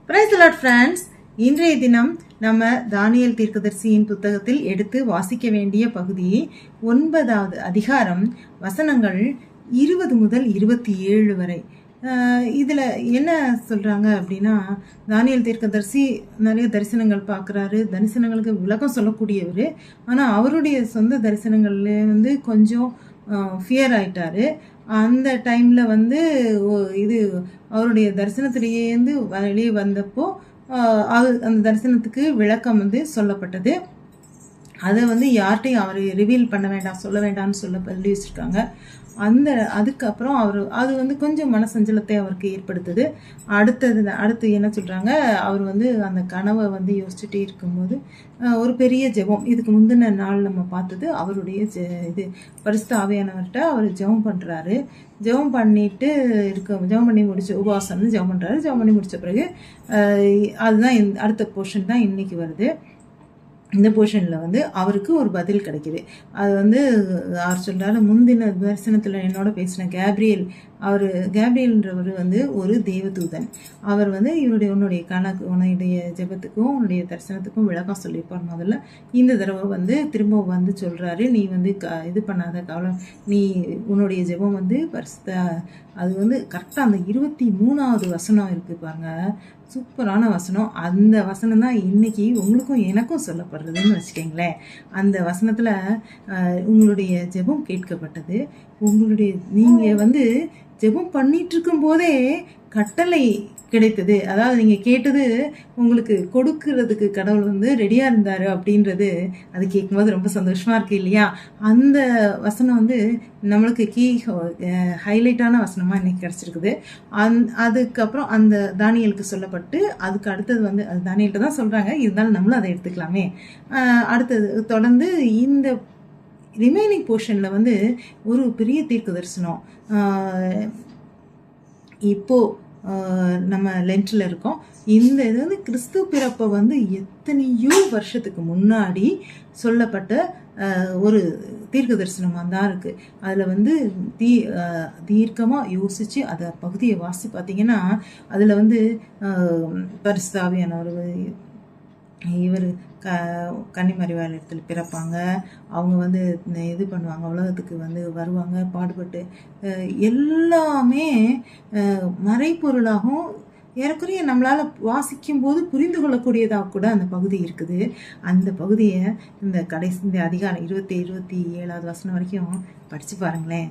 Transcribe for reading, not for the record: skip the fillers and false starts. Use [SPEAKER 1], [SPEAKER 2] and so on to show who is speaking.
[SPEAKER 1] Praise the Lord friends. இன்றைய தினம் நம்ம தானியேல் தீர்க்கதரிசியின் புத்தகத்தில் எடுத்து வாசிக்க வேண்டிய பகுதி 9வது அதிகாரம், வசனங்கள் 20 முதல் 27 வரை. இதில் என்ன சொல்கிறாங்க அப்படின்னா, தானியேல் தீர்க்கதரிசி நிறைய தரிசனங்கள் பார்க்குறாரு, தரிசனங்களுக்கு விளக்கம் சொல்லக்கூடியவர். ஆனால் அவருடைய சொந்த தரிசனங்கள்ல கொஞ்சம் ஃபியர் ஆயிட்டாரு. அந்த டைமில் இது அவருடைய தரிசனத்திலேருந்து வெளியே வந்தப்போ அந்த தரிசனத்துக்கு விளக்கம் சொல்லப்பட்டது. அதை யார்கிட்டையும் அவர் ரிவீல் பண்ண வேண்டாம், சொல்ல வேண்டாம்னு சொல்லி வச்சுருக்காங்க. அதுக்கப்புறம் அது கொஞ்சம் மனசஞ்சலத்தை அவருக்கு ஏற்படுத்துது. அடுத்து என்ன சொல்கிறாங்க, அவர் அந்த கனவை யோசிச்சுட்டே இருக்கும்போது ஒரு பெரிய ஜெபம், இதுக்கு முந்தின நாள் நம்ம பார்த்தது, அவருடைய பரிசுத்த ஆவியானவர்கிட்ட அவர் ஜெபம் பண்ணுறாரு. ஜெபம் பண்ணி முடிச்சு உபவாசம் ஜெபம் பண்ணுறாரு. ஜெபம் பண்ணி முடித்த பிறகு அதுதான் அடுத்த போர்ஷன் தான் இன்னைக்கு வருது. இந்த போர்ஷனில் அவருக்கு ஒரு பதில் கிடைக்கிது. அது அவர் சொல்கிறாரு, முந்தின தரிசனத்தில் என்னோட பேசின கேப்ரியல்ன்றவர் ஒரு தேவதூதன். அவர் உன்னுடைய உன்னுடைய ஜெபத்துக்கும் உன்னுடைய தரிசனத்துக்கும் விளக்கம் சொல்லியிருப்பார். முதல்ல இந்த தடவை திரும்ப சொல்கிறாரு, நீ இது பண்ணாத கவலை, நீ உன்னுடைய ஜெபம் பரிசுத்த அது கரெக்டாக அந்த 23வது வசனம் இருக்குது பாருங்க, சூப்பரான வசனம். அந்த வசனம் தான் இன்னைக்கு உங்களுக்கும் எனக்கும் சொல்லப்படுறதுன்னு வச்சுக்கோங்களேன். அந்த வசனத்தில் உங்களுடைய ஜெபம் கேட்கப்பட்டது, நீங்கள் ஜெபம் பண்ணிட்டு இருக்கும் போதே கட்டளை கிடைத்தது. அதாவது நீங்கள் கேட்டது உங்களுக்கு கொடுக்கறதுக்கு கடவுள் ரெடியாக இருந்தார் அப்படின்றது அது கேட்கும்போது ரொம்ப சந்தோஷமாக இருக்குது இல்லையா? அந்த வசனம் நம்மளுக்கு ஹைலைட்டான வசனமாக இன்றைக்கி கிடச்சிருக்குது. அதுக்கப்புறம் அந்த தானியலுக்கு சொல்லப்பட்டு அதுக்கு அடுத்தது அது தானியல்கிட்ட தான் சொல்கிறாங்க, இருந்தாலும் நம்மளும் அதை எடுத்துக்கலாமே. அடுத்தது தொடர்ந்து இந்த ரிமைனிங் போர்ஷனில் ஒரு பெரிய தீர்க்க தரிசனம். இப்போது நம்ம லென்ட்டில் இருக்கோம். இந்த இது கிறிஸ்து பிறப்பை எத்தனையோ வருஷத்துக்கு முன்னாடி சொல்லப்பட்ட ஒரு தீர்க்க தரிசனமாக தான் இருக்குது. அதில் தீர்க்கமாக யோசித்து அதை பகுதியை வாசி பார்த்தீங்கன்னா, அதில் பரிசுத்த ஆவியானவர் இவர் கன்னிமரிவாள் இடத்துல பிறப்பாங்க, அவங்க இது பண்ணுவாங்க, உலகத்துக்கு வருவாங்க, பாடுபட்டு எல்லாமே மறைப்பொருளாகவும் ஏறக்குறைய நம்மளால் வாசிக்கும்போது புரிந்து கொள்ளக்கூடியதாக கூட அந்த பகுதி இருக்குது. அந்த பகுதியை இந்த அதிகாரம் 27வது வசனம் வரைக்கும் படித்து பாருங்களேன்.